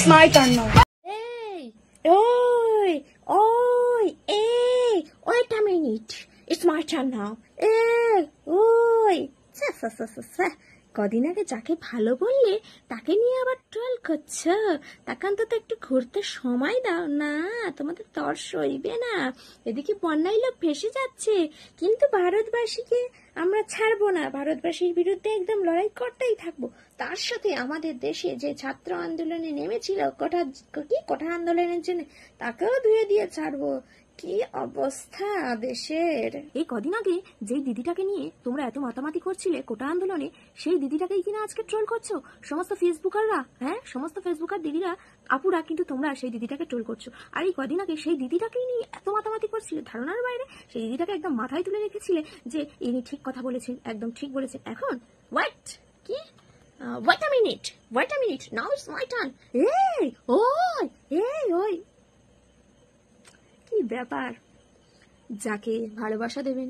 it's my turn now. Hey, oi, oi, hey, wait a minute. It's my turn now. Hey, oi. কদিন আগে যাকে ভালো বললে তাকে নিয়ে আবার ট্রল করছো। তাকে অন্তত একটু ঘুরতে সময় দাও না, তোমাদের তর সইবে না। এদিকে বন্যায় লোক ভেসে যাচ্ছে, কিন্তু ভারতবাসীকে আমরা ছাড়বো না। ভারতবাসীর বিরুদ্ধে একদম লড়াই করতেই থাকবো। তার সাথে আমাদের দেশে যে ছাত্র আন্দোলনে নেমেছিল কোটা আন্দোলনের জন্য, তাকেও ধুয়ে দিয়ে ছাড়বো। কি অবস্থা দেশের। এই কদিন আগে যে দিদিটাকে নিয়ে তোমরা এত মাতামাতি করছিলে কোটা আন্দোলনে, সেই দিদিটাকেই কিনা আজকে ট্রোল করছো সমস্ত ফেসবুকাররা। হ্যাঁ, সমস্ত ফেসবুকার দিদিরা, আপুরা, কিন্তু তোমরা সেই দিদিটাকে ট্রোল করছো। আর এই কদিন আগে সেই দিদিটাকেই নিয়ে এত মাতামাতি করছিলে ধারণার বাইরে। সেই দিদিটাকে একদম মাথায় তুলে রেখেছিলে যে ইনি ঠিক কথা বলেছেন, একদম ঠিক বলেছেন। এখন হোয়াট কি wait a minute, now it's my turn. এই ওই কি ব্যাপার? যাকে ভালোবাসা দেবেন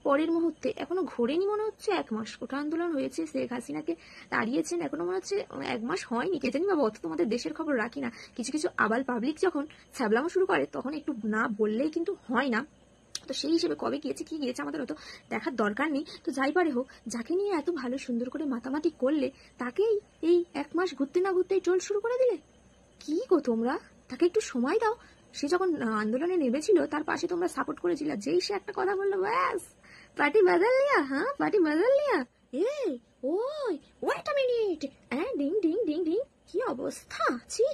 পরের মুহূর্তে, এখনো ঘোরেনি মনে হচ্ছে 1 মাস। কোটা আন্দোলন হয়েছে, শেখ হাসিনাকে তাড়িয়েছেন, এখনো মনে হচ্ছে 1 মাস হয়নি। কে জানি বাবা, অত তোমাদের দেশের খবর রাখি না। কিছু কিছু আবাল পাবলিক যখন ছ্যাবলামো শুরু করে তখন একটু না বললেই কিন্তু হয় না। তো সেই হিসেবে কবে গিয়েছে কি গিয়েছে আমাদের অত দেখার দরকার নেই। তো যাই পারে হোক, যাকে নিয়ে এত ভালো সুন্দর করে মাতামাতি করলে তাকেই এই 1 মাস ঘুরতে না ঘুরতেই ট্রোল শুরু করে দিলে। কি গো তোমরা, তাকে একটু সময় দাও। সে যখন আন্দোলনে নেমেছিল তার পাশে তোমরা সাপোর্ট করেছিলে, যেই সে একটা কথা বললো ব্যাস পার্টি বদল লিয়া। হ্যাঁ, পার্টি বদল লিয়া। এই ওই wait a minute, ding ding ding ding, কি অবস্থা ছি।